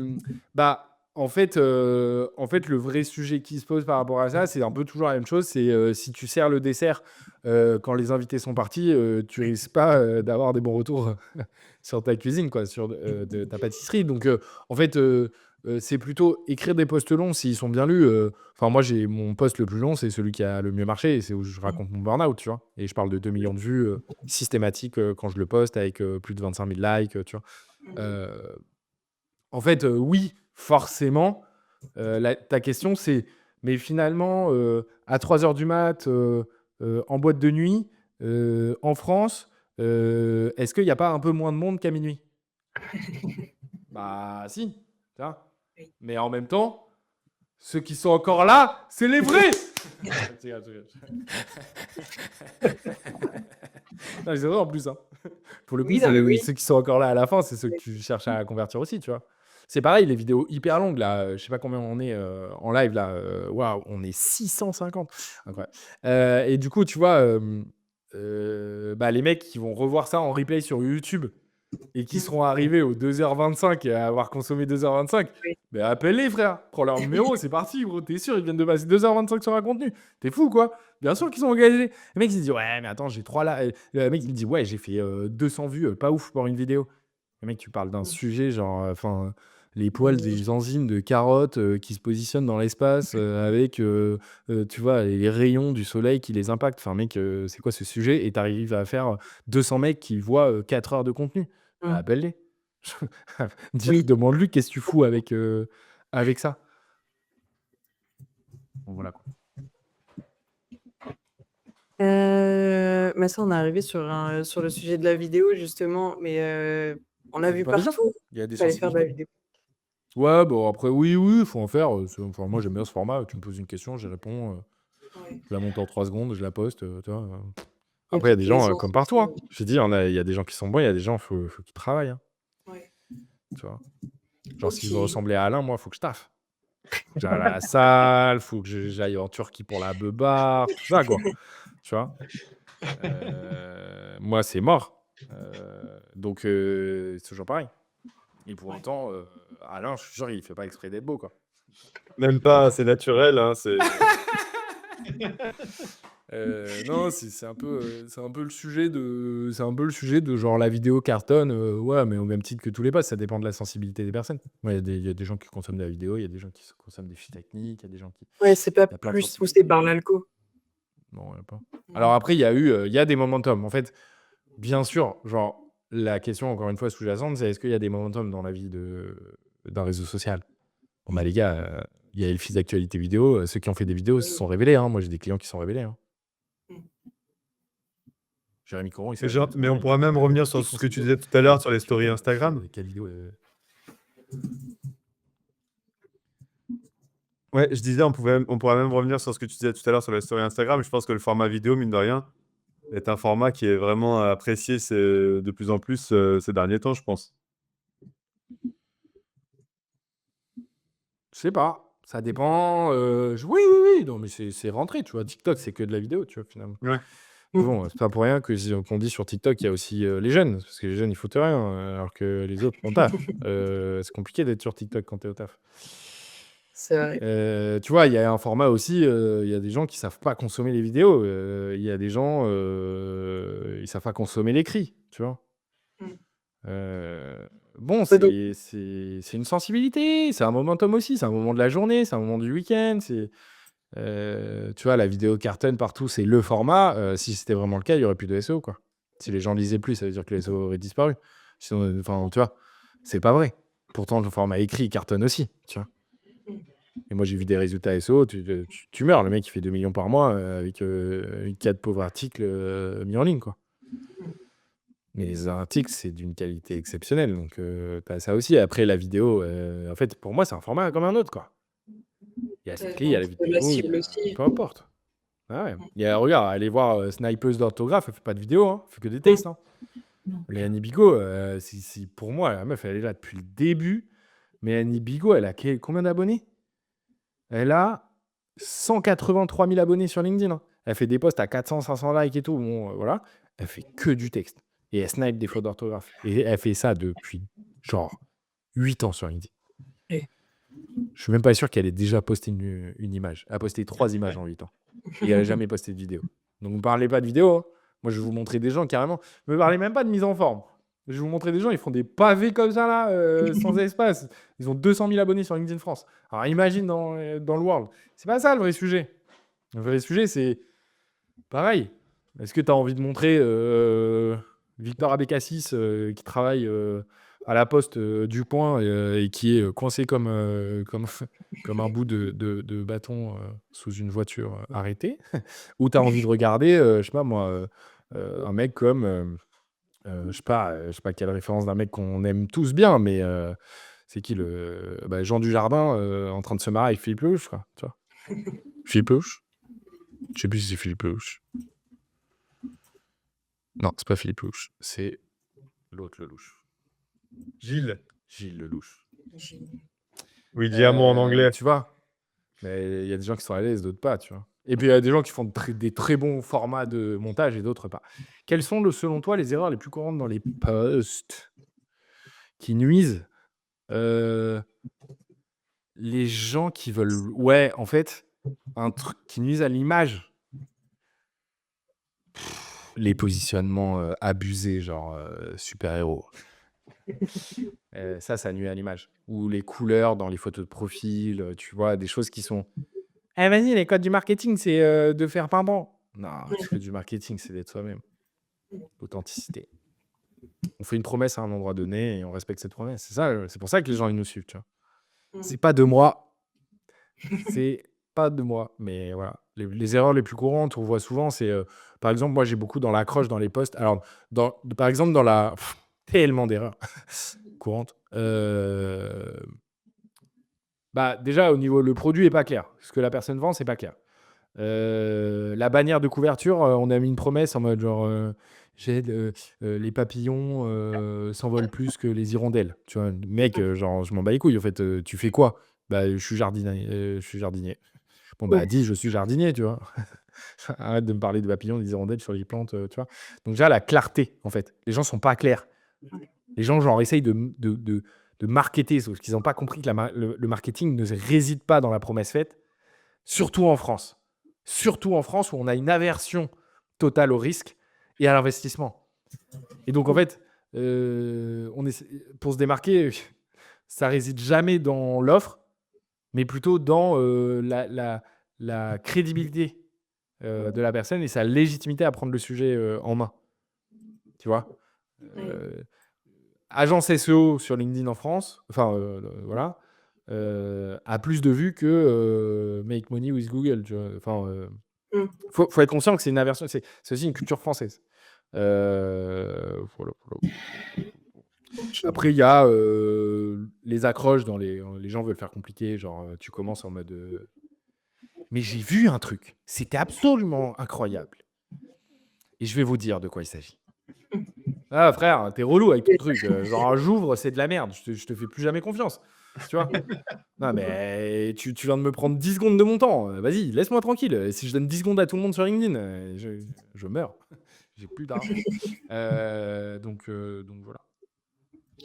Bah, en fait, le vrai sujet qui se pose par rapport à ça, c'est un peu toujours la même chose. C'est, si tu sers le dessert, quand les invités sont partis, tu risques pas, d'avoir des bons retours sur ta cuisine, quoi, sur de ta pâtisserie. Donc, en fait, c'est plutôt écrire des posts longs s'ils sont bien lus. Enfin, moi, j'ai mon post le plus long, c'est celui qui a le mieux marché et c'est où je Mmh. raconte mon burn-out, tu vois? Et je parle de 2 millions de vues, systématiques, quand je le poste avec, plus de 25 000 likes, tu vois? Mmh. Heu, En fait, oui, forcément, ta question c'est: «Mais finalement, à 3 heures du mat, en boîte de nuit, en France, est-ce qu'il y a pas un peu moins de monde qu'à minuit?» Bah si, tu vois? Oui. Mais en même temps, ceux qui sont encore là, c'est les vrais! Je rigole, je rigole. Non, mais c'est vrai en plus, hein. Pour le coup, Oui, non, mais oui. ceux qui sont encore là à la fin, c'est ceux que Oui. tu cherches à convertir aussi, tu vois? C'est pareil, les vidéos hyper longues là, je sais pas combien on est, en live là, waouh, on est 650, incroyable. Et du coup, tu vois, bah, les mecs qui vont revoir ça en replay sur YouTube et qui Mmh. seront arrivés aux 2h25 et à avoir consommé 2h25, Oui. mais appelle-les frère, prends leur numéro, c'est parti gros, tu sûr, ils viennent de passer 2h25 sur un contenu. Tu fou quoi? Bien sûr qu'ils sont engagés. Le mec il se dit: «Ouais, mais attends, j'ai 3 là», le mec il me dit: «Ouais, j'ai fait, 200 vues, pas ouf pour une vidéo». Le mec, tu parles d'un Mmh. sujet genre, enfin, les poils Oui. des enzymes de carottes, qui se positionnent dans l'espace, avec, tu vois, les rayons du soleil qui les impactent. Enfin mec, c'est quoi ce sujet? Et tu arrives à faire 200 mecs qui voient, 4 heures de contenu. Bah, Mmh. appelle-les. Oui. Demande-lui qu'est-ce que tu fous avec, avec ça? Bon voilà quoi. Mais ça, on est arrivé sur le sujet de la vidéo justement, mais on a Ça vu dépend des gens. partout Il y a des qu'il fallait faire de la sensibilités. vidéo. Ouais, bon après oui, oui, faut en faire, enfin moi j'aime bien ce format, tu me poses une question, j'y réponds, Ouais. je la monte en 3 secondes, je la poste, tu vois? Et Après, il y a puis des que gens, l'essence comme partout, aussi, hein. Je t'ai dit, il y a des gens qui sont bons, il y a des gens, faut qu'ils travaillent, hein, ouais. tu vois? Genre, si je veux OK. ressembler à Alain, moi, faut que je taffe. Faut que j'aille à la salle, faut que j'aille en Turquie pour la beubare, tout ça, quoi, tu vois? Moi, c'est mort. Donc c'est toujours pareil. Et pour Ouais. autant, Alain, je suis sûr, il fait pas exprès d'être beau, quoi. Même pas, c'est naturel, hein, c'est Non, c'est un peu le sujet de genre la vidéo cartonne, ouais, mais au même titre que tous les posts, ça dépend de la sensibilité des personnes. Ouais, il y a des gens qui consomment de la vidéo, il y a des gens qui consomment des fiches techniques, il y a des gens qui Ouais, c'est pas il y a plein de plus poussé sensibilités. par l'alco. Non, il y a pas. Alors Mmh. après, il y a des momentum. En fait, bien sûr, genre la question encore une fois sous-jacente, c'est est-ce qu'il y a des momentum dans la vie d'un réseau social? Bon, bah, les gars, il y a le fils d'actualité vidéo, ceux qui ont fait des vidéos se Oui. sont révélés, hein. Moi, j'ai des clients qui se sont révélés, hein. Mmh. Jérémy Coron, il s'est mais genre révélé. mais on pourra même revenir sur ce que tu disais tout à l'heure sur les stories Instagram. Quelle vidéo, Ouais, je disais, on pourrait même revenir sur ce que tu disais tout à l'heure sur la story Instagram. Je pense que le format vidéo, mine de rien, est un format qui est vraiment apprécié de plus en plus ces derniers temps, je pense. Je sais pas, ça dépend. Oui, oui, oui, non, mais c'est rentré, tu vois. TikTok, c'est que de la vidéo, tu vois, finalement. Ouais. Bon, c'est pas pour rien qu'on dit sur TikTok, il y a aussi les jeunes, parce que les jeunes, ils foutent rien, alors que les autres, on taf. C'est compliqué d'être sur TikTok quand t'es au taf. C'est vrai. Tu vois, il y a un format aussi, il y a des gens qui savent pas consommer les vidéos. Il y a des gens, ils savent pas consommer l'écrit, tu vois. Mmh. Bon, Ouais, donc c'est une sensibilité, c'est un momentum aussi, c'est un moment de la journée, c'est un moment du week-end. Tu vois, la vidéo cartonne partout, c'est le format. Si c'était vraiment le cas, il y aurait plus de SEO, quoi. Si les gens lisaient plus, ça veut dire que les SEO auraient disparu. Sinon, enfin, tu vois, c'est pas vrai. Pourtant, le format écrit il cartonne aussi, tu vois. Et moi, j'ai vu des résultats SEO, tu meurs. Le mec, il fait 2 millions par mois avec 4 pauvres articles mis en ligne, quoi. Mais les articles, c'est d'une qualité exceptionnelle. Donc, tu as ça aussi. Après, la vidéo, en fait, pour moi, c'est un format comme un autre, quoi. Il y a l'écrit, il y a la la vidéo, cible aussi. peu importe. Ah ouais. Regarde, allez voir Snipeuse d'orthographe, elle fait pas de vidéo, hein, elle fait que des textes. Hein. Léanie Bigot, pour moi, la meuf, elle est là depuis le début. Mais Léanie Bigot, elle a combien d'abonnés? Elle a 183 000 abonnés sur LinkedIn. Hein. Elle fait des posts à 400, 500 likes et tout. Bon, voilà. Elle fait que du texte. Et elle snipe des fautes d'orthographe. Et elle fait ça depuis genre 8 ans sur LinkedIn. Et Je suis même pas sûr qu'elle ait déjà posté une image. Elle a posté 3 images en 8 ans. Et elle n'a jamais posté de vidéo. Donc, ne me parlez pas de vidéo. Hein. Moi, je vais vous montrer des gens carrément. Ne me parlez même pas de mise en forme. Je vais vous montrer des gens, ils font des pavés comme ça, là, sans espace. Ils ont 200 000 abonnés sur LinkedIn France. Alors, imagine dans le world. C'est pas ça le vrai sujet. Le vrai sujet, c'est pareil. Est-ce que tu as envie de montrer Victor Abécassis qui travaille à la poste du Point et qui est coincé comme comme un bout de bâton sous une voiture arrêtée, ou tu as envie de regarder, je sais pas moi, un mec comme, je sais pas quelle référence d'un mec qu'on aime tous bien, mais c'est qui Jean Dujardin en train de se marier avec Philippe Lelouch, quoi, tu vois. Philippe Lelouch. Je sais plus si c'est Philippe Lelouch. Non, c'est pas Philippe Lelouch, c'est l'autre Lelouch. Gilles. Gilles Lelouch. Oui, dis un mot en anglais. Tu vois, mais il y a des gens qui sont à l'aise, d'autres pas, tu vois. Et puis il y a des gens qui font des très bons formats de montage et d'autres pas. Quelles sont, selon toi, les erreurs les plus courantes dans les posts qui nuisent les gens qui veulent... Ouais, en fait, un truc qui nuise à l'image. Les positionnements abusés, genre super-héros. Ça nuit à l'image. Ou les couleurs dans les photos de profil, tu vois, des choses qui sont... Eh vas-y, les codes du marketing, c'est de faire pimpant. Non, les codes du marketing, c'est d'être soi-même. L'authenticité. On fait une promesse à un endroit donné et on respecte cette promesse. C'est ça, c'est pour ça que les gens, ils nous suivent, tu vois. C'est pas de moi. C'est pas de moi. Mais voilà. Les erreurs les plus courantes, on voit souvent, c'est... par exemple, moi, j'ai beaucoup dans l'accroche, dans les posts. Alors, par exemple, dans la... tellement d'erreurs courantes. Déjà, au niveau... Le produit est pas clair. Ce que la personne vend, c'est pas clair. La bannière de couverture, on a mis une promesse en mode genre les papillons s'envolent plus que les hirondelles. Tu vois, mec, genre je m'en bats les couilles. En fait, tu fais quoi? Bah, je suis jardinier. Je suis jardinier. Bon bah dis, je suis jardinier, tu vois. Arrête de me parler de papillons, des hirondelles sur les plantes, tu vois. Donc déjà la clarté, en fait. Les gens sont pas clairs. Les gens genre essayent de marketer, sauf qu'ils n'ont pas compris que le marketing ne réside pas dans la promesse faite, surtout en France. Surtout en France où on a une aversion totale au risque et à l'investissement. Et donc, en fait, pour se démarquer, ça réside jamais dans l'offre, mais plutôt dans la crédibilité de la personne et sa légitimité à prendre le sujet en main. Tu vois Agence SEO sur LinkedIn en France, voilà, a plus de vues que Make Money with Google. Tu vois. Faut être conscient que c'est une aversion, c'est aussi une culture française. Voilà. OK. Après, il y a les accroches dans les gens veulent faire compliqué, genre tu commences en mode mais j'ai vu un truc, c'était absolument incroyable. Et je vais vous dire de quoi il s'agit. Ah frère, t'es relou avec ton truc. Genre j'ouvre, c'est de la merde. Je te fais plus jamais confiance. Tu vois? Non mais tu viens de me prendre 10 secondes de mon temps. Vas-y, laisse-moi tranquille. Si je donne 10 secondes à tout le monde sur LinkedIn, je meurs. J'ai plus d'argent. Donc voilà.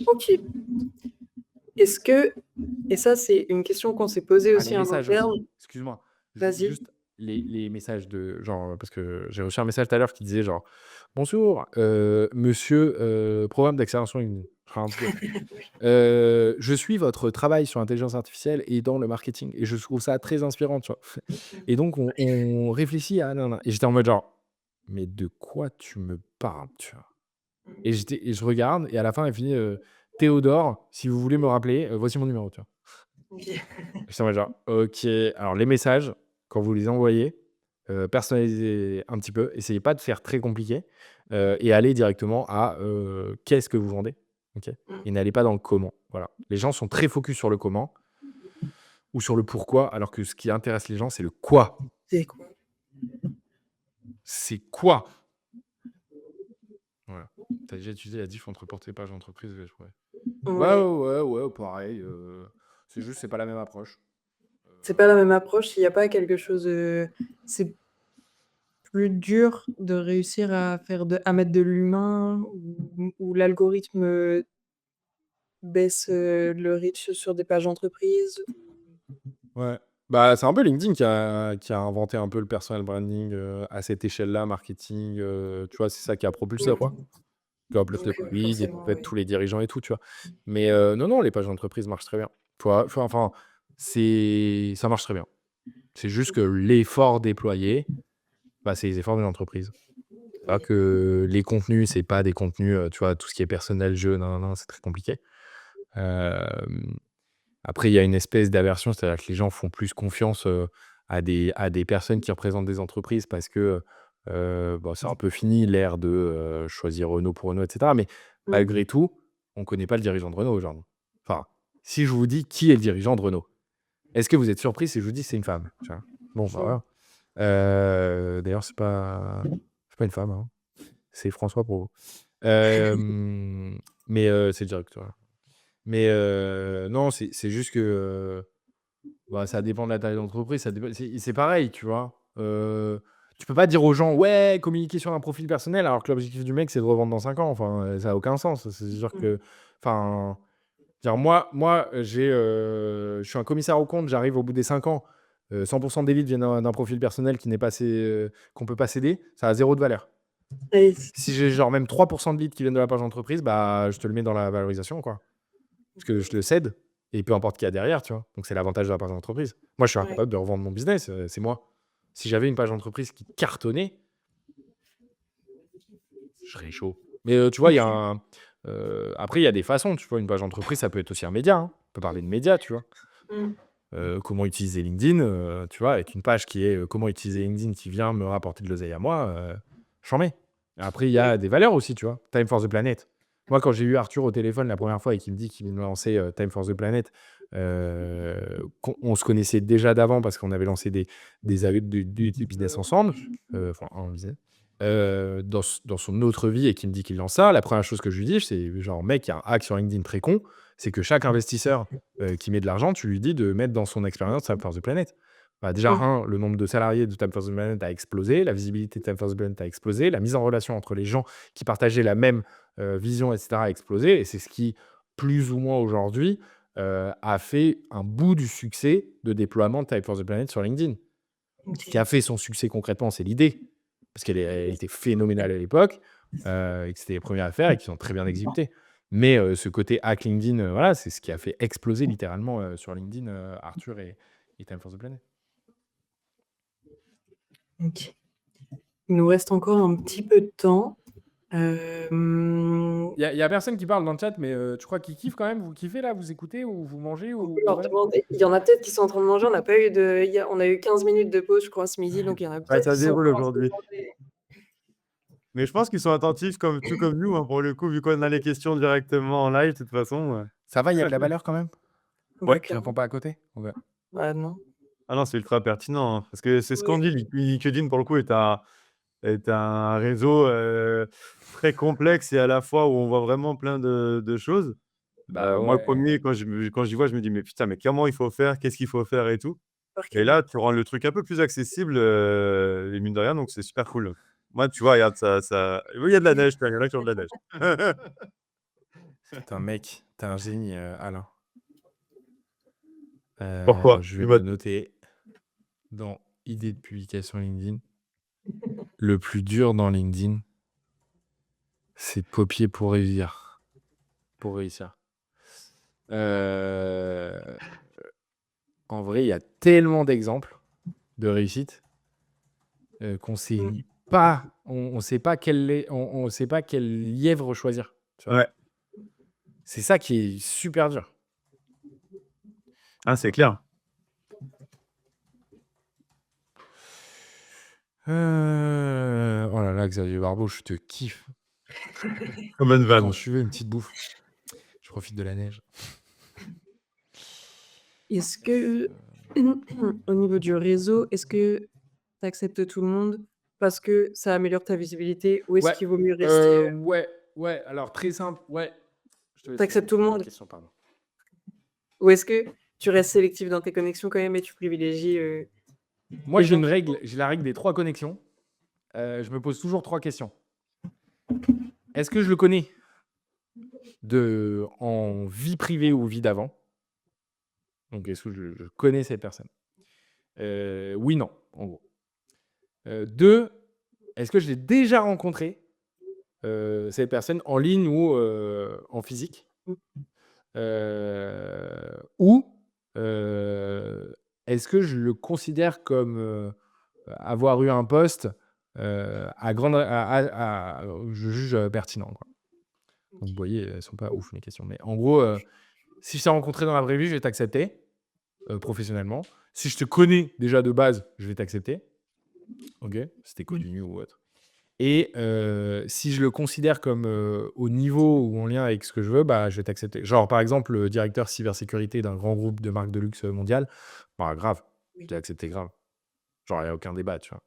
OK. Est-ce que et ça, c'est une question qu'on s'est posée Ah, aussi les en messages aussi. interne. Excuse-moi. Vas-y. Juste les messages de genre, parce que j'ai reçu un message tout à l'heure qui disait genre: «Bonjour, monsieur, programme d'accélération LinkedIn». Enfin, un truc comme ça. Je suis votre travail sur l'intelligence artificielle et dans le marketing et je trouve ça très inspirant, tu vois? Et donc on réfléchit à nin et j'étais en mode genre: «Mais de quoi tu me parles?» tu vois? Et je regarde et à la fin, elle finit, «Théodore, si vous voulez me rappeler, voici mon numéro», tu vois? OK. J'étais en mode genre: «OK». Alors les messages, quand vous les envoyez, personnalisez un petit peu. Essayez pas de faire très compliqué, et allez directement à, qu'est-ce que vous vendez? OK? Mmh. Et n'allez pas dans le comment. Voilà. Les gens sont très focus sur le comment ou sur le pourquoi, alors que ce qui intéresse les gens, c'est le quoi. C'est quoi? C'est quoi? Voilà. Tu as déjà utilisé la diff entre portée page entreprise et ouais. Ouais, Ouais. ouais, ouais, ouais, pareil, c'est juste, c'est pas la même approche. C'est pas la même approche, il y a pas quelque chose, c'est plus dur de réussir à mettre de l'humain ou l'algorithme, baisse, le reach sur des pages entreprises. Ouais. Bah, c'est un peu LinkedIn qui a inventé un peu le personal branding, à cette échelle-là, marketing, tu vois? C'est ça qui a propulsé, quoi. Mmh. Qui a propulsé Donc l'entreprise et en forcément, fait oui. tous les dirigeants et tout, tu vois? Mais non, non, les pages d'entreprise marchent très bien. Faut enfin, ça marche très bien. C'est juste que l'effort déployé, bah, c'est les efforts de l'entreprise. Pas Oui. que les contenus, c'est pas des contenus, tu vois? Tout ce qui est personnel, jeu, nin nin nin, c'est très compliqué. Hem Après, il y a une espèce d'aversion, c'est-à-dire que les gens font plus confiance, à des personnes qui représentent des entreprises parce que, bon, c'est un peu fini l'ère de, choisir Renault pour Renault et cetera. Mais Mmh. malgré tout, on ne connaît pas le dirigeant de Renault aujourd'hui. Enfin, si je vous dis qui est le dirigeant de Renault, est-ce que vous êtes surpris si je vous dis: «C'est une femme», tu vois? Bon, bah, Mmh. voilà. D'ailleurs, c'est pas une femme, hein, c'est François Provost. Hem, mais c'est le directeur. Mais non, c'est juste que, bah, ça dépend de la taille d'entreprise, ça dépend c'est pareil, tu vois? Tu peux pas dire aux gens: «Ouais, communiquer sur un profil personnel», alors que l'objectif du mec, c'est de revendre dans 5 ans. Enfin, ça a aucun sens. C'est sûr Mmh. que enfin, dire moi, je suis un commissaire aux comptes, j'arrive au bout des 5 ans, 100 des leads viennent d'un profil personnel qui n'est pas qu'on peut pas céder, ça a zéro de valeur. Et Si j'ai genre même 3 de leads qui viennent de la page d'entreprise, bah, je te le mets dans la valorisation, quoi. Parce que je le cède et peu importe qui y a derrière, tu vois? Donc c'est l'avantage de la page d'entreprise. Moi, je suis ouais. incapable de revendre mon business, c'est moi. Si j'avais une page d'entreprise qui cartonnait, je serais chaud. Mais, tu vois, il y a un après il y a des façons, tu vois? Une page d'entreprise, ça peut être aussi un média, hein. On peut parler de médias, tu vois? Mmh. Comment utiliser LinkedIn, tu vois? Avec une page qui est, comment utiliser LinkedIn qui vient me rapporter de l'oseille à moi, j'en mets. Après il y Oui. a des valeurs aussi, tu vois? Time for the Planet. Moi, quand j'ai eu Arthur au téléphone la première fois et qu'il me dit qu'il me lançait, Time for the Planet, qu'on se connaissait déjà d'avant parce qu'on avait lancé des business ensemble, enfin un business, dans son autre vie et qu'il me dit qu'il lance ça, la première chose que je lui dis, c'est genre: «Mec, il y a un hack sur LinkedIn très con, c'est que chaque investisseur qui met de l'argent, tu lui dis de mettre dans son expérience Time for the Planet. Bah, déjà, Mmh. 1, le nombre de salariés de Time for the Planet a explosé, la visibilité de Time for the Planet a explosé, la mise en relation entre les gens qui partageaient la même vision, et cetera, a explosé. Et c'est ce qui, plus ou moins aujourd'hui, a fait un bout du succès de déploiement de Time for the Planet sur LinkedIn. Ce qui OK. a fait son succès concrètement, c'est l'idée, parce elle était phénoménale à l'époque, et que c'était les premières à faire et qui sont très bien exécutées. Mais ce côté hack LinkedIn, voilà, c'est ce qui a fait exploser littéralement, sur LinkedIn, Arthur et Time for the Planet. OK. Il nous reste encore un petit peu de temps. Hem, Il y a personne qui parle dans le chat, mais tu crois qu'ils kiffent quand même? Vous kiffez là? Vous écoutez ou vous mangez on peut ou leur bref? demander. Il y en a peut-être qui sont en train de manger, on a eu 15 minutes de pause, je crois, ce midi, donc il y en a Ouais, peut-être ça qui sont déroule encore en train de aujourd'hui. manger. Mais je pense qu'ils sont attentifs tout comme nous, hein, pour le coup, vu qu'on a les questions directement en live, de toute façon. Ça va, il y a de la valeur quand même? Ouais, Je réponds clairement. pas à côté? OK. Bah, non. Ah non, c'est ultra pertinent, hein, parce que c'est ce qu'on Ouais. dit, LinkedIn, pour le coup, est un réseau très complexe et à la fois où on voit vraiment plein de choses. Bah Moi, le ouais. premier, quand j'y vois, je me dis, mais putain, mais comment il faut faire? Qu'est-ce qu'il faut faire et tout? Et Parking. là, tu rends le truc un peu plus accessible, et mine de rien, donc c'est super cool. Moi, tu vois, regarde, oui, il y a de la neige, il y en a qui ont de la neige. Putain mec, tu un génie, Alain. Pourquoi? Je vais Dis-moi. me noter dans idées de publication LinkedIn. Le plus dur dans LinkedIn, c'est de copier pour réussir. Pour réussir. En vrai, il y a tellement d'exemples de réussite qu'on sait Mmh. pas, on sait pas on sait pas quel lièvre choisir. Tu vois? Ouais. C'est ça qui est super dur. Ah, c'est clair. Oh là là, Xavier Barbeau, je te kiffe. Comme une Quand vanne. je veux une petite bouffe, je profite de la neige. Est-ce que au niveau du réseau, est-ce que tu acceptes tout le monde parce que ça améliore ta visibilité ou est-ce Ouais, qu'il vaut mieux rester, ouais, alors très simple, ouais. Je te laisse tu tout le répondre à la monde? question, pardon. Ou est-ce que tu restes sélectif dans tes connexions quand même et tu privilégies, Moi, les j'ai gens une qui règle, j'ai la règle des 3 connexions. Je me pose toujours 3 questions. Est-ce que je le connais en vie privée ou vie d'avant? Donc est-ce que je connais cette personne? Oui, non, en gros. 2, est-ce que je l'ai déjà rencontré, cette personne en ligne ou, en physique? Ou, est-ce que je le considère comme, avoir eu un poste, à grande je juge, pertinent, quoi. Donc vous voyez, elles sont pas ouf mes questions, mais en gros, si je t'ai rencontré dans la vraie vie, je vais t'accepter, professionnellement. Si je te connais déjà de base, je vais t'accepter, OK? Si tu connu ou autre. Et si je le considère comme, au niveau ou en lien avec ce que je veux, bah, je vais t'accepter. Genre, par exemple, le directeur cybersécurité d'un grand groupe de marques de luxe, mondial, bah, grave, je oui. l'ai accepté grave. Genre, il y a aucun débat, tu vois?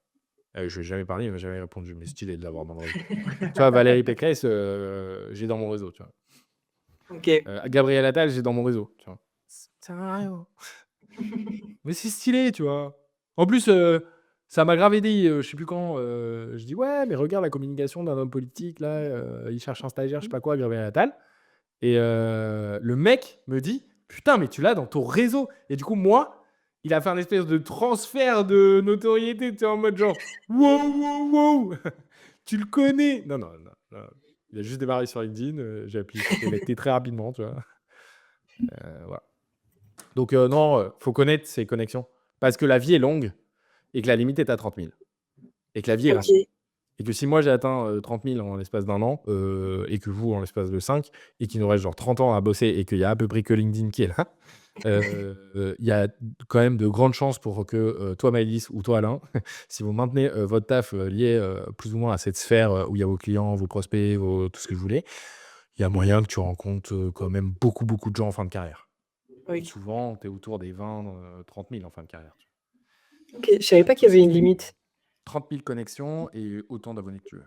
Je lui ai jamais parlé, il m'a jamais répondu, mais stylé de l'avoir dans le réseau. Tu vois, Valérie Pécresse, j'ai dans mon réseau, tu vois? OK. Gabriel Attal, j'ai dans mon réseau, tu vois? Ça sert à rien. Mais c'est stylé, tu vois? En plus, ça m'a grave aidé, je sais plus quand, je dis: «Ouais, mais regarde la communication d'un homme politique là, il cherche un stagiaire, je sais pas quoi, Gabriel Attal». Et le mec me dit: «Putain, mais tu l'as dans ton réseau». Et du coup, moi, il a fait un espèce de transfert de notoriété, tu sais, en mode genre: «Wow, wow, wow, tu le connais?» Non, non, non, non. Il a juste démarré sur LinkedIn, j'ai appuyé connecter très rapidement, tu vois? Voilà. Donc non, faut connaître ses connexions parce que la vie est longue et que la limite est à 30 000 et que la vie est rapide. OK. Et que si moi j'ai atteint, 30 000 en l'espace d'un an, et que vous en l'espace de 5 et qu'il nous reste genre 30 ans à bosser et qu'il y a à peu près que LinkedIn qui est là, il y a quand même de grandes chances pour que, toi Maëlys ou toi Alain, si vous maintenez, votre taf, lié, plus ou moins à cette sphère, où il y a vos clients, vos prospects, tout ce que vous voulez, il y a moyen que tu rencontres, quand même beaucoup, beaucoup de gens en fin de carrière. Oui. Souvent, tu es autour des 20, 30 000 en fin de carrière, tu OK, je savais pas qu'il y avait une limite. 30 000 connexions et autant d'abonnés que tu veux.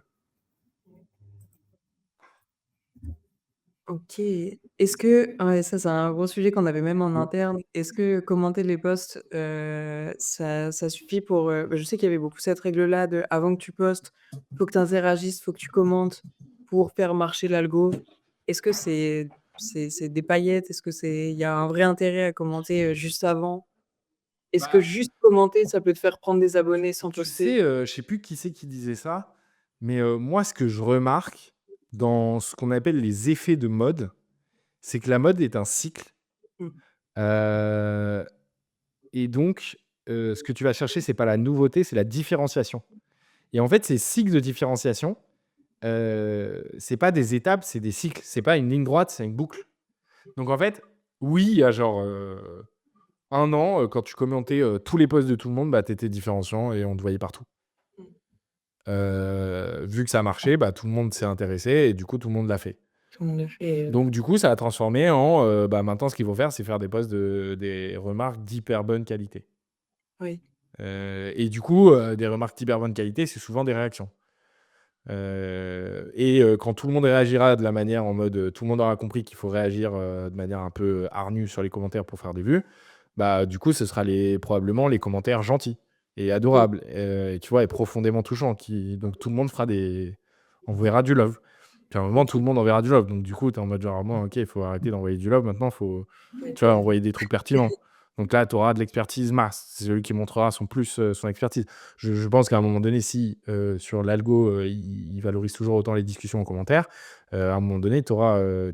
OK. Est-ce que ouais, ça, c'est un gros sujet qu'on avait même en interne. Est-ce que commenter les posts, ça suffit pour, je sais qu'il y avait beaucoup cette règle-là de avant que tu postes, faut que tu interagisses, faut que tu commentes pour faire marcher l'algo. Est-ce que c'est des paillettes? Est-ce que il y a un vrai intérêt à commenter, juste avant? Est-ce que Bah, juste commenter, ça peut te faire prendre des abonnés sans tu poster? sais, je sais plus qui c'est qui disait ça, mais moi, ce que je remarque dans ce qu'on appelle les effets de mode, c'est que la mode est un cycle, Mmh. heu et donc ce que tu vas chercher, c'est pas la nouveauté, c'est la différenciation et en fait, ces cycles de différenciation, c'est pas des étapes, c'est des cycles. C'est pas une ligne droite, c'est une boucle. Donc en fait, oui, il y a genre, 1 an, quand tu commentais, tous les posts de tout le monde, bah, tu étais différenciant et on te voyait partout. vu que ça marchait, bah, tout le monde s'est intéressé et du coup, tout le monde l'a fait. Tout le monde le fait. Donc du coup, ça a transformé en, bah, maintenant ce qu'il faut faire, c'est faire des posts des remarques d'hyper bonne qualité. Oui. Et du coup, des remarques d'hyper bonne qualité, c'est souvent des réactions. Quand tout le monde réagira de la manière en mode, tout le monde aura compris qu'il faut réagir, de manière un peu hargnue sur les commentaires pour faire des vues, bah, du coup, ce sera probablement les commentaires gentils et Mmh. adorables, et tu vois? Et profondément touchants donc tout le monde enverra du love. Puis à un moment, tout le monde enverra du love. Donc du coup, tu es en mode genre: «Moi, OK, il faut arrêter d'envoyer du love maintenant, faut, Oui, tu vois, envoyer des trucs pertinents». Donc là, tu auras de l'expertise masse. C'est celui qui montrera son expertise. Je pense qu'à un moment donné, si, sur l'algo, il valorise toujours autant les discussions en commentaire, à un moment donné, tu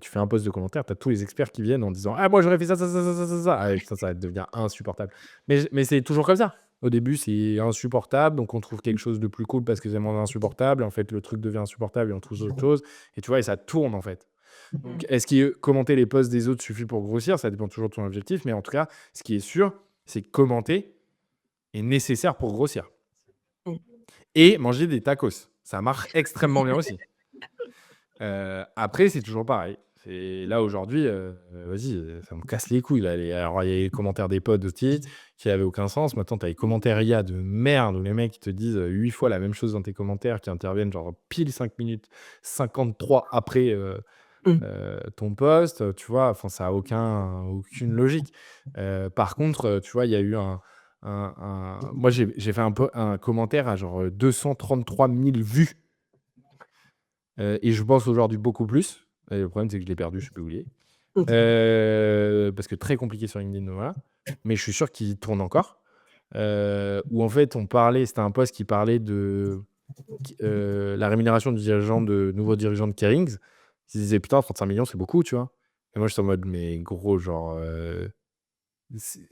fais un post de commentaire, tu as tous les experts qui viennent en disant: «Ah moi j'aurais fait ça, ça, ça, ça, ça, ça, ça». Ah putain, ça va devenir insupportable. Mais c'est toujours comme ça. Au début, c'est insupportable, donc on trouve quelque chose de plus cool parce que c'est moins insupportable. En fait, le truc devient insupportable et on trouve autre chose. Et tu vois, et ça tourne en fait. Donc, est-ce que commenter les posts des autres suffit pour grossir? Ça dépend toujours de ton objectif, mais en tout cas, ce qui est sûr, c'est que commenter est nécessaire pour grossir. Mmh. Et manger des tacos, ça marche extrêmement bien aussi. Après, c'est toujours pareil. C'est là aujourd'hui, vas-y, ça me casse les couilles là. Alors il y a les commentaires des potes aussi qui avaient aucun sens. Maintenant, tu as les commentaires IA de merde où les mecs ils te disent 8 fois la même chose dans tes commentaires, qui interviennent genre pile 5 minutes 53 après, Mmh. ton post, tu vois? Enfin, ça a aucune logique. Par contre, tu vois, il y a eu moi j'ai fait un commentaire à genre, 233 000 vues. Et je pense aujourd'hui beaucoup plus. Et le problème, c'est que je l'ai perdu, je sais plus où il est. Mmh. Parce que très compliqué sur LinkedIn, voilà. Mais je suis sûr qu'il tourne encore. Où en fait, c'était un post qui parlait de la rémunération du nouveau dirigeant de Kerings. Ils disaient: «Putain, 35 millions, c'est beaucoup», tu vois? Et moi, j'étais en mode: «Mais gros, genre,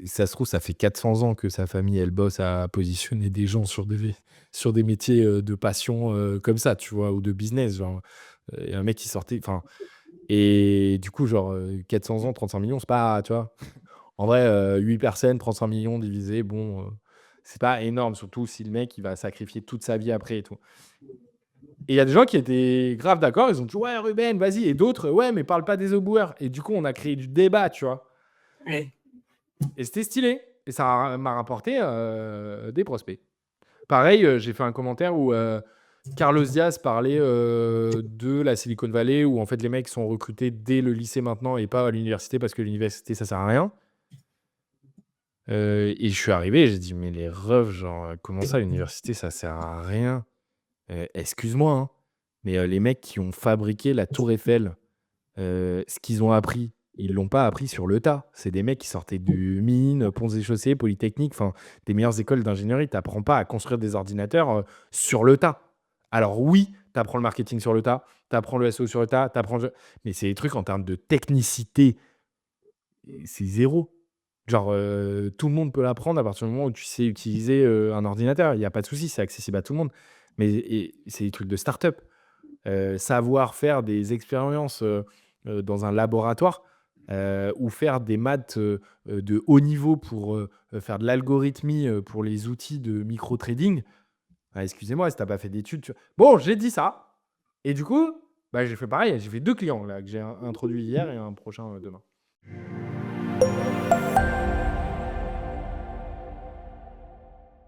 ça se trouve, ça fait 400 ans que sa famille, elle bosse à positionner des gens sur des métiers, de passion, comme ça, tu vois? Ou de business, genre, et un mec qui sortait enfin et du coup, genre, 400 ans, 35 millions, c'est pas, tu vois? En vrai, 8 personnes, 35 millions divisé, bon, c'est pas énorme, surtout si le mec, il va sacrifier toute sa vie après et tout. Et il y a des gens qui étaient grave d'accord, ils ont dit: «Ouais, Ruben, vas-y», et d'autres: «Ouais, mais parle pas des éboueurs», et du coup, on a créé du débat, tu vois? Ouais. Et c'était stylé et ça m'a rapporté, des prospects. Pareil, j'ai fait un commentaire où, Carlos Diaz parlait, de la Silicon Valley où en fait les mecs sont recrutés dès le lycée maintenant et pas à l'université parce que l'université ça sert à rien. Et je suis arrivé et j'ai dit: «Mais les refs, genre, comment ça l'université ça sert à rien?» Excuse-moi, hein, mais, les mecs qui ont fabriqué la tour Eiffel, ce qu'ils ont appris, ils l'ont pas appris sur le tas. C'est des mecs qui sortaient de mines, Ponts et Chaussées, Polytechnique, enfin des meilleures écoles d'ingénierie. Tu apprends pas à construire des ordinateurs, sur le tas. Alors oui, tu apprends le marketing sur le tas, tu apprends le SEO sur le tas, mais c'est des trucs en termes de technicité, et c'est zéro. Genre, tout le monde peut l'apprendre à partir du moment où tu sais utiliser, un ordinateur. Il y a pas de souci, c'est accessible à tout le monde. Mais c'est des trucs de start-up. Savoir faire des expériences, dans un laboratoire, ou faire des maths, de haut niveau pour, faire de l'algorithmie, pour les outils de micro-trading. Ah, excusez-moi, si tu as pas fait d'études, tu vois? Bon, j'ai dit ça et du coup, bah, j'ai fait pareil, j'ai fait 2 clients là que j'ai introduits hier et un prochain, demain.